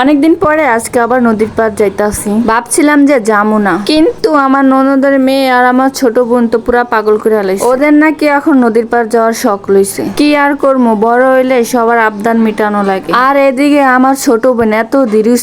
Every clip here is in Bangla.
অনেকদিন পরে আজকে আবার নদীর পাড় যাইতাছি। ভাবছিলাম যে যামু না, কিন্তু আমার ননদের মেয়ে আর আমার ছোট বোন তো পুরা পাগল করে হালাইছে। ওদের নাকি এখন নদীর পাড় যাওয়ার শখ লইছে। কি আর করবো, বড় হইলে সবার আবদার মিটানো লাগে। আর এদিকে আমার ছোট বোন এত ধীরুস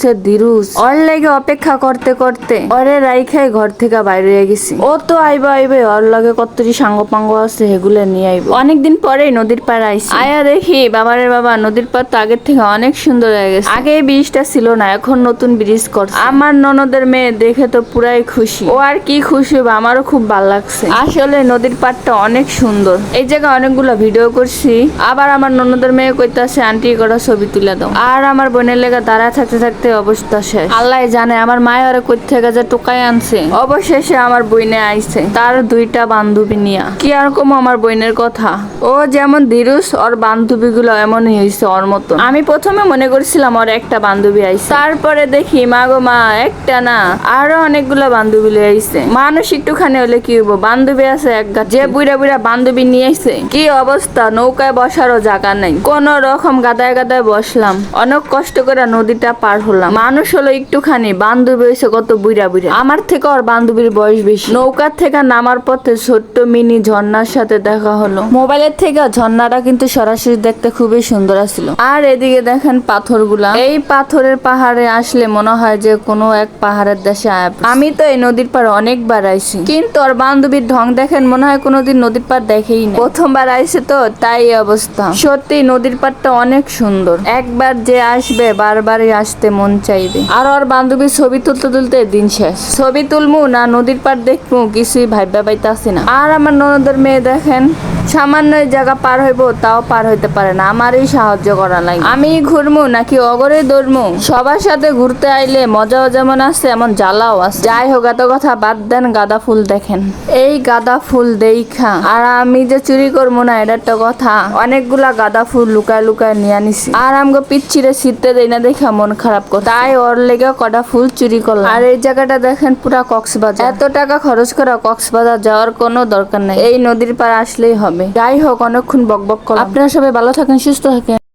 ওর লাগে অপেক্ষা করতে করতে ওরে রাইখাই ঘর থেকে বাইরে হয়ে গেছি। ও তো আইবে ওর লাগে কতটি সাঙ্গ পাঙ্গ আছে, সেগুলো নিয়ে আইব। অনেকদিন পরেই নদীর পাড় আইছি। আয়া দেখি বাবারে বাবা, নদীর পাড় তো আগের থেকে অনেক সুন্দর হয়ে গেছে। আগে এই ব্রিজটা ছিল না, এখন নতুন ব্রিজ করছে। আমার ননদের মেয়ে দেখে তো পুরাই খুশি। ও আর কি খুশি হবে, আমারও খুব ভালো লাগছে। আসলে নদীর পাড়টা অনেক সুন্দর। এই জায়গায় অনেকগুলো ভিডিও করছি। আবার আমার ননদের মেয়ে কইতাছে আন্টি করা ছবি তুলে দাও। আর আমার বোনের লেগে দাঁড়ায় থাকতে থাকতে অবস্থা শেষ। আল্লাহ জানে আমার মায়ের আরে কই থেকে যে টোকাই আনছে। অবশেষে আমার বইনে আইছে তার দুইটা বান্ধবী নিয়া। কি আর কম আমার বোনের কথা, ও যেমন ধীরুস ওর বান্ধবী গুলো এমনই হয়েছে ওর মতন। আমি প্রথমে মনে করছিলাম ওর একটা বান্ধবী আইছে, তারপরে দেখি মা গো মা, একটা না আরো অনেকগুলো বান্ধবী লয়ে আইছে। মানুষ একটুখানি হলে কি হইব, বান্ধবী আছে এক গাছ। যে বুড়া বুড়া বান্ধবী নিয়ে আইছে, কি অবস্থা, নৌকায় বসারও জায়গা নাই। কোন রকম গাদায় গাদায় বসলাম, অনেক কষ্ট করে নদীটা পার হলাম। মানুষ হলো একটুখানি, বান্ধবী হয়েছে কত বুড়া বুড়া। আমার থেকে ওর বান্ধবীর বয়স বেশি। নৌকার থেকে নামার পথে ছোট্ট মিনি ঝর্ণার সাথে দেখা হলো। মোবাইলের থেকে ঝর্ণাটা কিন্তু সরাসরি দেখতে খুবই সুন্দর ছিল। আর এদিকে দেখেন পাথরগুলা। এই পাথরের পাহাড়ে আসলে মনে হয় যে কোনো এক পাহাড়ের দেশে আমি তো এই নদীর পাড়ে অনেকবার আইছি, কিন্তু ওর বান্ধবীর ঢং দেখেন মনে হয় কোনোদিন নদীর পাড় দেখেই না। প্রথমবার আইছে তো তাই অবস্থা। সত্যি নদীর পাড়টা অনেক সুন্দর, একবার যে আসবে বারবারই আসতে মন চাইবে। আর ওর বান্ধবীর ছবি তুলতে তুলতে দিন শেষ। ছবি তুলমু না নদীর পাড় দেখমু কিছুই ভাইবা পাইতাছি না। আর আমার ননদের মেয়ে দেখেন সামান্য জায়গা পার হইব তাও পার হইতে পারে না, আমারই সাহায্য করা লাগে। আমি ঘুরমু নাকি অগরে দৌড়মু? সবার সাথে ঘুরতে আইলে মজাও যেমন আছে এমন জ্বালাও আছে। যাই হোক এত কথা বাদ দেন, গাঁদা ফুল দেখেন। এই গাঁদা ফুল দেখা আর আমি যে চুরি করবো না এটা একটা কথা। অনেকগুলা গাঁদা ফুল লুকায় লুকায় নিয়ে আনিছি। আর আমগো পিচ্ছিরে শীতে দেই না দেখা মন খারাপ করে, তাই ওর লেগে কটা ফুল চুরি করলাম। আর এই জায়গাটা দেখেন পুরা কক্সবাজার। এত টাকা খরচ করা কক্সবাজার যাওয়ার কোনো দরকার নাই, এই নদীর পার আসলেই হবে। যাই হোক অনেকক্ষণ বকবক করলাম। আপনারা সবাই ভালো থাকেন, সুস্থ থাকেন।